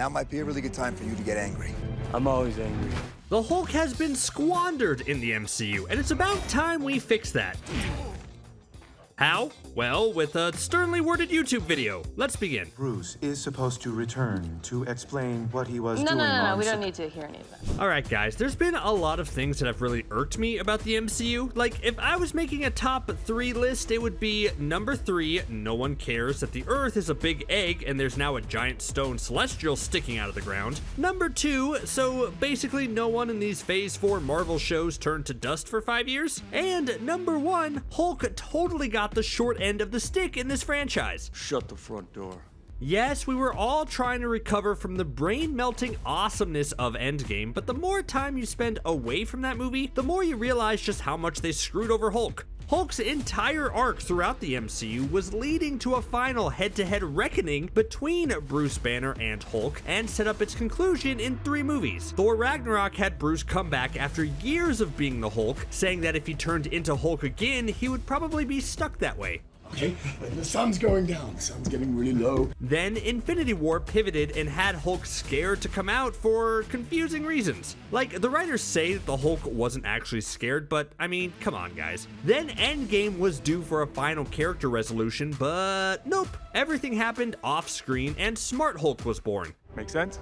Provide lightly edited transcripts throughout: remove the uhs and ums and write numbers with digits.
Now might be a really good time for you to get angry. I'm always angry. The Hulk has been squandered in the MCU, and it's about time we fix that. How? Well, with a sternly worded YouTube video. Let's begin. Bruce is supposed to return to explain what he was doing No, on we don't need to hear any of that. Alright guys, there's been a lot of things that have really irked me about the MCU. Like, if I was making a top 3 list, it would be number 3, no one cares that the Earth is a big egg and there's now a giant stone celestial sticking out of the ground. Number 2, so basically no one in these Phase 4 Marvel shows turned to dust for 5 years. And number 1, Hulk totally got the short end of the stick in this franchise. Shut the front door. Yes, we were all trying to recover from the brain-melting awesomeness of Endgame, but the more time you spend away from that movie, the more you realize just how much they screwed over Hulk. Hulk's entire arc throughout the MCU was leading to a final head-to-head reckoning between Bruce Banner and Hulk, and set up its conclusion in 3 movies. Thor Ragnarok had Bruce come back after years of being the Hulk, saying that if he turned into Hulk again, he would probably be stuck that way. Okay, the sun's going down. The sun's getting really low. Then Infinity War pivoted and had Hulk scared to come out for confusing reasons. Like, the writers say that the Hulk wasn't actually scared, but I mean, come on guys. Then Endgame was due for a final character resolution, but nope. Everything happened off screen and Smart Hulk was born. Make sense?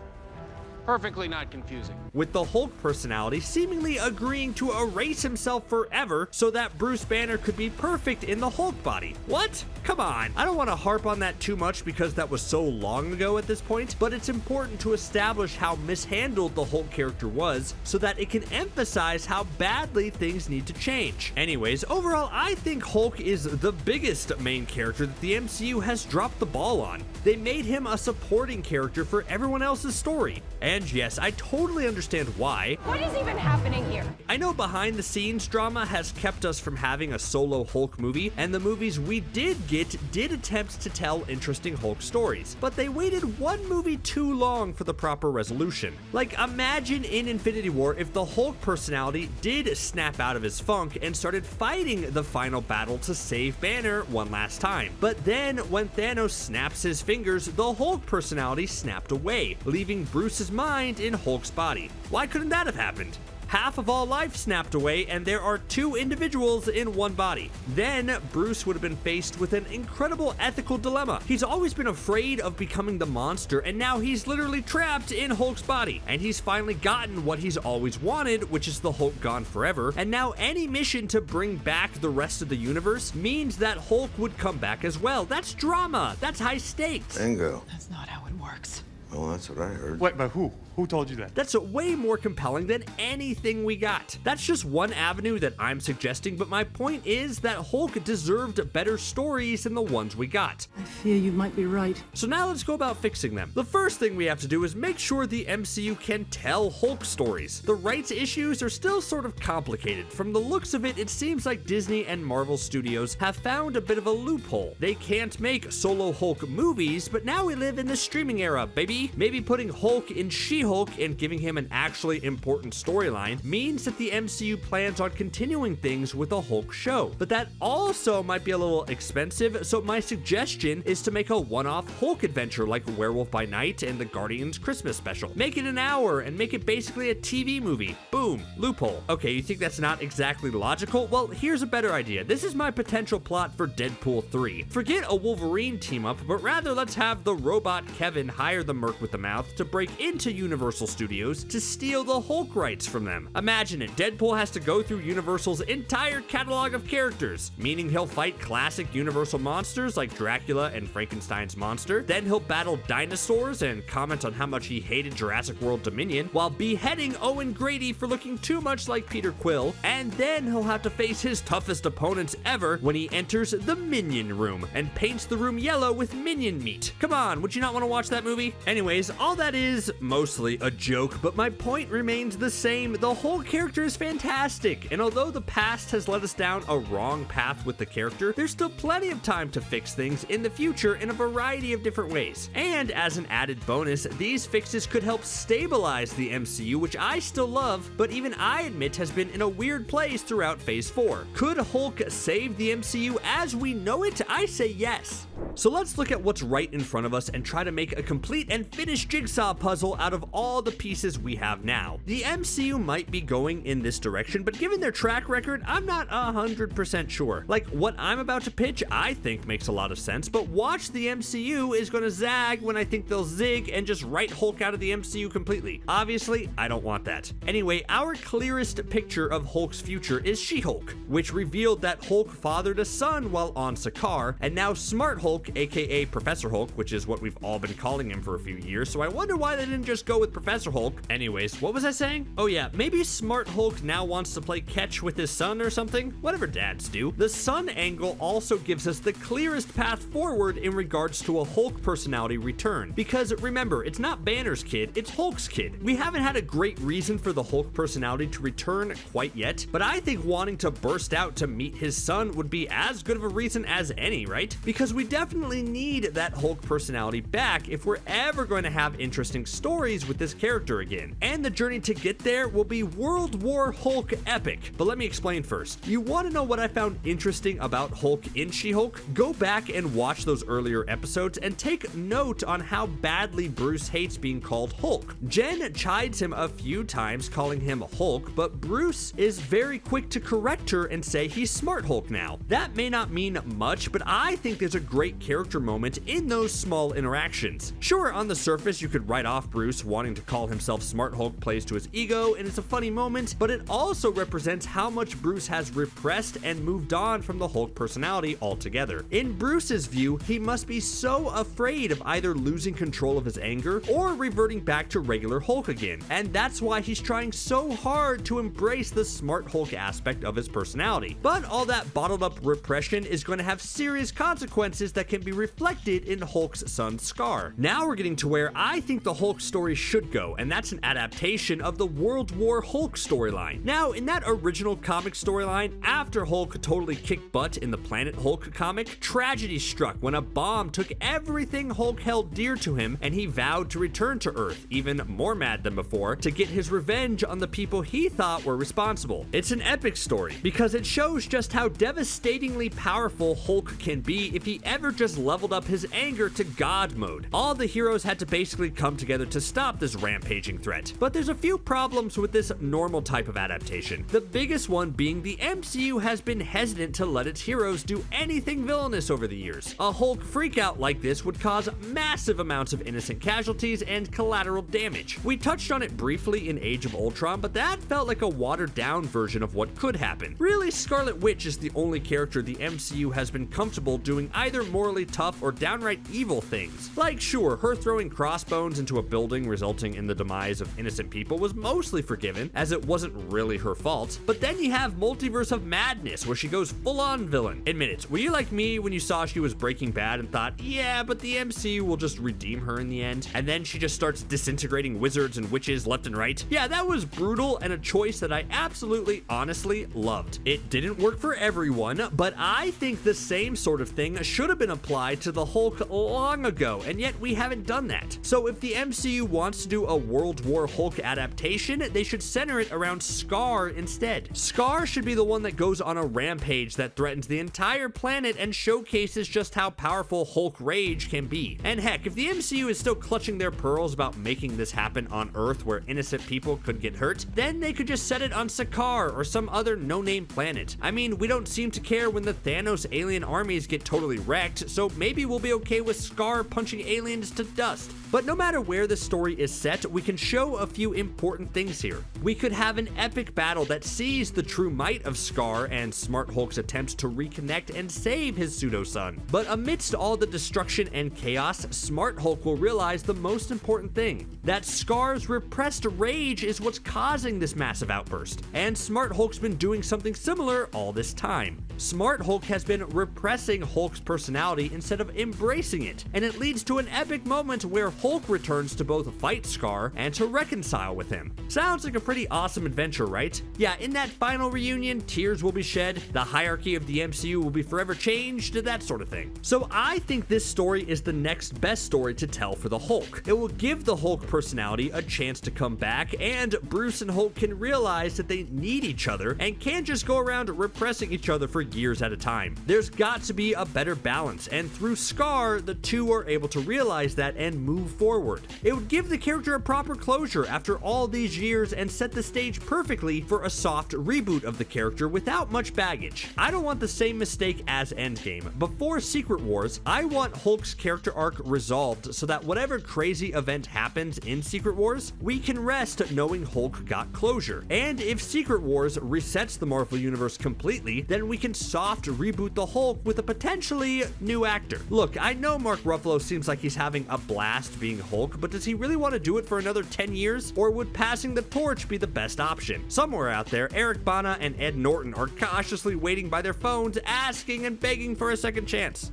Perfectly not confusing. With the Hulk personality seemingly agreeing to erase himself forever so that Bruce Banner could be perfect in the Hulk body. What? Come on. I don't want to harp on that too much because that was so long ago at this point, but it's important to establish how mishandled the Hulk character was so that it can emphasize how badly things need to change. Anyways, overall, I think Hulk is the biggest main character that the MCU has dropped the ball on. They made him a supporting character for everyone else's story. And yes, I totally understand why. What is even happening here? I know behind the scenes drama has kept us from having a solo Hulk movie, and the movies we did get did attempt to tell interesting Hulk stories, but they waited one movie too long for the proper resolution. Like, imagine in Infinity War if the Hulk personality did snap out of his funk and started fighting the final battle to save Banner one last time. But then when Thanos snaps his fingers, the Hulk personality snapped away, leaving Bruce's mind in Hulk's body. Why couldn't that have happened? Half of all life snapped away, and there are 2 individuals in one body. Then Bruce would have been faced with an incredible ethical dilemma. He's always been afraid of becoming the monster, and now he's literally trapped in Hulk's body. And he's finally gotten what he's always wanted, which is the Hulk gone forever. And now any mission to bring back the rest of the universe means that Hulk would come back as well. That's drama. That's high stakes. Bingo. That's not how it works. Well, that's what I heard. Wait, but who? Who told you that? That's way more compelling than anything we got. That's just one avenue that I'm suggesting, but my point is that Hulk deserved better stories than the ones we got. I fear you might be right. So now let's go about fixing them. The first thing we have to do is make sure the MCU can tell Hulk stories. The rights issues are still sort of complicated. From the looks of it, it seems like Disney and Marvel Studios have found a bit of a loophole. They can't make solo Hulk movies, but now we live in the streaming era, baby. Maybe putting Hulk in She-Hulk and giving him an actually important storyline means that the MCU plans on continuing things with a Hulk show. But that also might be a little expensive, so my suggestion is to make a one-off Hulk adventure like Werewolf by Night and the Guardians Christmas special. Make it an hour and make it basically a TV movie. Boom, loophole. Okay, you think that's not exactly logical? Well, here's a better idea. This is my potential plot for Deadpool 3. Forget a Wolverine team up, but rather let's have the robot Kevin hire the Merc with the Mouth to break into Universal Studios to steal the Hulk rights from them. Imagine it, Deadpool has to go through Universal's entire catalog of characters, meaning he'll fight classic Universal monsters like Dracula and Frankenstein's monster, then he'll battle dinosaurs and comment on how much he hated Jurassic World Dominion, while beheading Owen Grady for looking too much like Peter Quill, and then he'll have to face his toughest opponents ever when he enters the Minion Room and paints the room yellow with minion meat. Come on, would you not want to watch that movie? Anyways, all that is mostly a joke, but my point remains the same. The whole character is fantastic, and although the past has led us down a wrong path with the character, there's still plenty of time to fix things in the future in a variety of different ways. And as an added bonus, these fixes could help stabilize the MCU, which I still love, but even I admit has been in a weird place throughout Phase 4. Could Hulk save the MCU as we know it? I say yes. So let's look at what's right in front of us and try to make a complete and finished jigsaw puzzle out of all the pieces we have now. The MCU might be going in this direction, but given their track record, I'm not 100% sure. Like, what I'm about to pitch, I think makes a lot of sense, but watch the MCU is gonna zag when I think they'll zig and just write Hulk out of the MCU completely. Obviously, I don't want that. Anyway, our clearest picture of Hulk's future is She-Hulk, which revealed that Hulk fathered a son while on Skaar, and now Smart Hulk, aka Professor Hulk, which is what we've all been calling him for a few years, so I wonder why they didn't just go with Professor Hulk. Anyways, what was I saying? Oh yeah, maybe Smart Hulk now wants to play catch with his son or something? Whatever dads do. The son angle also gives us the clearest path forward in regards to a Hulk personality return, because remember, it's not Banner's kid, it's Hulk's kid. We haven't had a great reason for the Hulk personality to return quite yet, but I think wanting to burst out to meet his son would be as good of a reason as any, right? Because we definitely need that Hulk personality back if we're ever going to have interesting stories with this character again. And the journey to get there will be World War Hulk epic. But let me explain first. You want to know what I found interesting about Hulk in She-Hulk? Go back and watch those earlier episodes and take note on how badly Bruce hates being called Hulk. Jen chides him a few times calling him Hulk, but Bruce is very quick to correct her and say he's Smart Hulk now. That may not mean much, but I think there's a great character moment in those small interactions. Sure, on the surface, you could write off Bruce wanting to call himself Smart Hulk plays to his ego, and it's a funny moment, but it also represents how much Bruce has repressed and moved on from the Hulk personality altogether. In Bruce's view, he must be so afraid of either losing control of his anger or reverting back to regular Hulk again, and that's why he's trying so hard to embrace the Smart Hulk aspect of his personality. But all that bottled up repression is going to have serious consequences that can be reflected in Hulk's son Skaar. Now we're getting to where I think the Hulk story should go, and that's an adaptation of the World War Hulk storyline. Now, in that original comic storyline, after Hulk totally kicked butt in the Planet Hulk comic, tragedy struck when a bomb took everything Hulk held dear to him, and he vowed to return to Earth, even more mad than before, to get his revenge on the people he thought were responsible. It's an epic story, because it shows just how devastatingly powerful Hulk can be if he ever just leveled up his anger to God mode. All the heroes had to basically come together to stop this rampaging threat. But there's a few problems with this normal type of adaptation. The biggest one being the MCU has been hesitant to let its heroes do anything villainous over the years. A Hulk freakout like this would cause massive amounts of innocent casualties and collateral damage. We touched on it briefly in Age of Ultron, but that felt like a watered down version of what could happen. Really, Scarlet Witch is the only character the MCU has been comfortable doing either morally tough or downright evil things. Like, sure, her throwing crossbones into a building resulting in the demise of innocent people was mostly forgiven, as it wasn't really her fault. But then you have Multiverse of Madness, where she goes full-on villain. Admit it, were you like me when you saw she was Breaking Bad and thought, yeah, but the MCU will just redeem her in the end? And then she just starts disintegrating wizards and witches left and right? Yeah, that was brutal and a choice that I absolutely, honestly loved. It didn't work for everyone, but I think the same sort of thing should have been applied to the Hulk long ago, and yet we haven't done that. So if the MCU wants to do a World War Hulk adaptation, they should center it around Skaar instead. Skaar should be the one that goes on a rampage that threatens the entire planet and showcases just how powerful Hulk rage can be. And heck, if the MCU is still clutching their pearls about making this happen on Earth where innocent people could get hurt, then they could just set it on Skaar or some other no-name planet. I mean, we don't seem to care when the Thanos alien armies get totally wrecked, so maybe we'll be okay with Skaar punching aliens to dust. But no matter where the story is set, we can show a few important things here. We could have an epic battle that sees the true might of Skaar and Smart Hulk's attempts to reconnect and save his pseudo-son. But amidst all the destruction and chaos, Smart Hulk will realize the most important thing, that Skaar's repressed rage is what's causing this massive outburst. And Smart Hulk's been doing something similar all this time. Smart Hulk has been repressing Hulk's personality instead of embracing it, and it leads to an epic moment where Hulk returns to both fight Skaar and to reconcile with him. Sounds like a pretty awesome adventure, right? Yeah, in that final reunion, tears will be shed, the hierarchy of the MCU will be forever changed, that sort of thing. So I think this story is the next best story to tell for the Hulk. It will give the Hulk personality a chance to come back, and Bruce and Hulk can realize that they need each other and can't just go around repressing each other for years at a time. There's got to be a better balance, and through Skaar, the two are able to realize that and move forward. It would give the character a proper closure after all these years and set the stage perfectly for a soft reboot of the character without much baggage. I don't want the same mistake as Endgame. Before Secret Wars, I want Hulk's character arc resolved so that whatever crazy event happens in Secret Wars, we can rest knowing Hulk got closure. And if Secret Wars resets the Marvel Universe completely, then we can soft reboot the Hulk with a potentially new actor. Look, I know Mark Ruffalo seems like he's having a blast being Hulk, but does he really want to do it for another 10 years? Or would passing the torch be the best option? Somewhere out there, Eric Bana and Ed Norton are cautiously waiting by their phones, asking and begging for a second chance.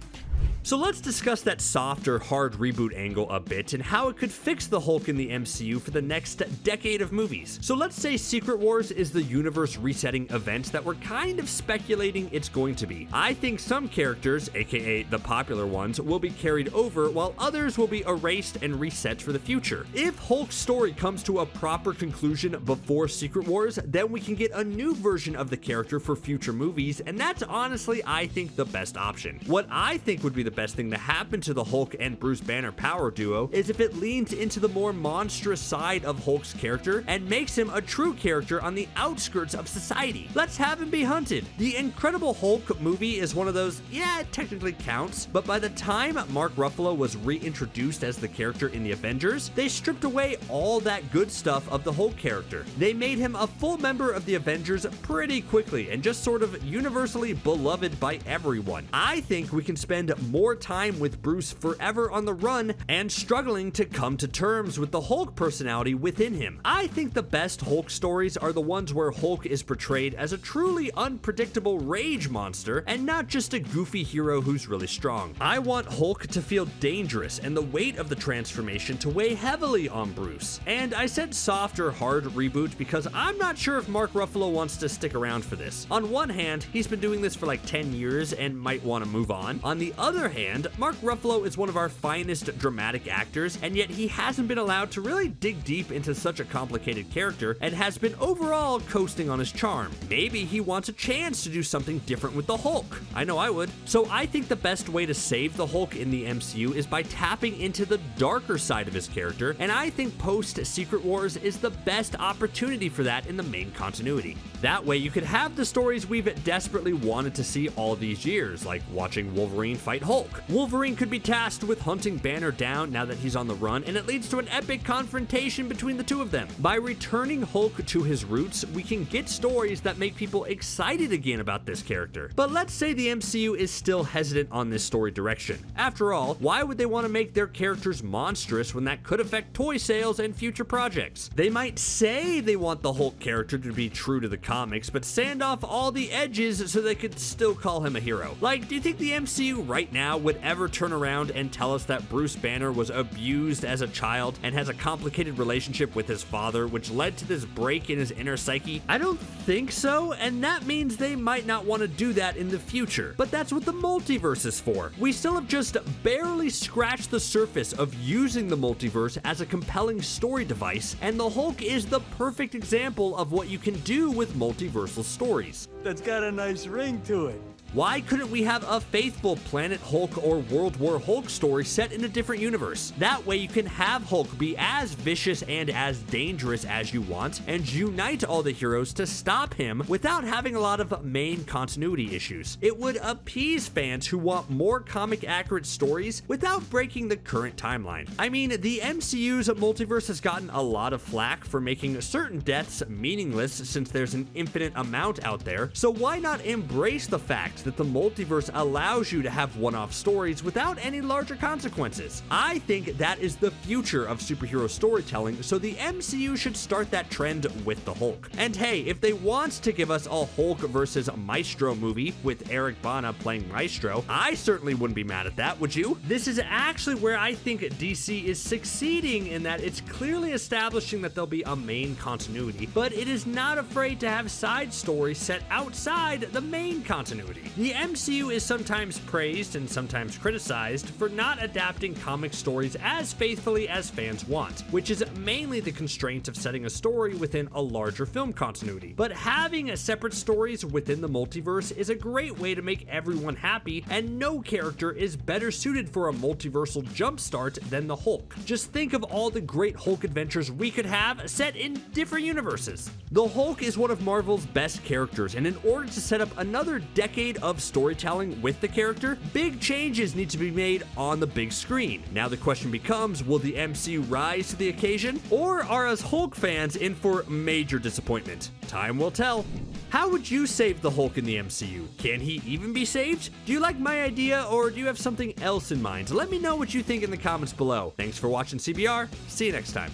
So let's discuss that soft or hard reboot angle a bit and how it could fix the Hulk in the MCU for the next decade of movies. So let's say Secret Wars is the universe resetting event that we're kind of speculating it's going to be. I think some characters, aka the popular ones, will be carried over while others will be erased and reset for the future. If Hulk's story comes to a proper conclusion before Secret Wars, then we can get a new version of the character for future movies, and that's honestly, I think, the best option. What I think would be the best thing to happen to the Hulk and Bruce Banner power duo is if it leans into the more monstrous side of Hulk's character and makes him a true character on the outskirts of society. Let's have him be hunted. The Incredible Hulk movie is one of those, yeah, it technically counts, but by the time Mark Ruffalo was reintroduced as the character in the Avengers, they stripped away all that good stuff of the Hulk character. They made him a full member of the Avengers pretty quickly and just sort of universally beloved by everyone. I think we can spend more time with Bruce forever on the run and struggling to come to terms with the Hulk personality within him. I think the best Hulk stories are the ones where Hulk is portrayed as a truly unpredictable rage monster and not just a goofy hero who's really strong. I want Hulk to feel dangerous and the weight of the transformation to weigh heavily on Bruce. And I said soft or hard reboot because I'm not sure if Mark Ruffalo wants to stick around for this. On one hand, he's been doing this for like 10 years and might want to move on. On the other hand, Mark Ruffalo is one of our finest dramatic actors, and yet he hasn't been allowed to really dig deep into such a complicated character and has been overall coasting on his charm. Maybe he wants a chance to do something different with the Hulk. I know I would. So I think the best way to save the Hulk in the MCU is by tapping into the darker side of his character, and I think post-Secret Wars is the best opportunity for that in the main continuity. That way you could have the stories we've desperately wanted to see all these years, like watching Wolverine fight Hulk. Wolverine could be tasked with hunting Banner down now that he's on the run, and it leads to an epic confrontation between the two of them. By returning Hulk to his roots, we can get stories that make people excited again about this character. But let's say the MCU is still hesitant on this story direction. After all, why would they want to make their characters monstrous when that could affect toy sales and future projects? They might say they want the Hulk character to be true to the comics, but sand off all the edges so they could still call him a hero. Like, do you think the MCU right now would ever turn around and tell us that Bruce Banner was abused as a child and has a complicated relationship with his father, which led to this break in his inner psyche? I don't think so, and that means they might not want to do that in the future. But that's what the multiverse is for. We still have just barely scratched the surface of using the multiverse as a compelling story device, and the Hulk is the perfect example of what you can do with multiversal stories. That's got a nice ring to it. Why couldn't we have a faithful Planet Hulk or World War Hulk story set in a different universe? That way you can have Hulk be as vicious and as dangerous as you want and unite all the heroes to stop him without having a lot of main continuity issues. It would appease fans who want more comic accurate stories without breaking the current timeline. I mean, the MCU's multiverse has gotten a lot of flack for making certain deaths meaningless since there's an infinite amount out there, so why not embrace the fact that the multiverse allows you to have one-off stories without any larger consequences? I think that is the future of superhero storytelling, so the MCU should start that trend with the Hulk. And hey, if they want to give us a Hulk versus Maestro movie with Eric Bana playing Maestro, I certainly wouldn't be mad at that, would you? This is actually where I think DC is succeeding, in that it's clearly establishing that there'll be a main continuity, but it is not afraid to have side stories set outside the main continuity. The MCU is sometimes praised and sometimes criticized for not adapting comic stories as faithfully as fans want, which is mainly the constraint of setting a story within a larger film continuity. But having a separate stories within the multiverse is a great way to make everyone happy, and no character is better suited for a multiversal jumpstart than the Hulk. Just think of all the great Hulk adventures we could have set in different universes. The Hulk is one of Marvel's best characters, and in order to set up another decade of storytelling with the character, big changes need to be made on the big screen. Now the question becomes, will the MCU rise to the occasion, or are us Hulk fans in for major disappointment? Time will tell. How would you save the Hulk in the MCU? Can he even be saved? Do you like my idea, or do you have something else in mind? Let me know what you think in the comments below. Thanks for watching CBR. See you next time.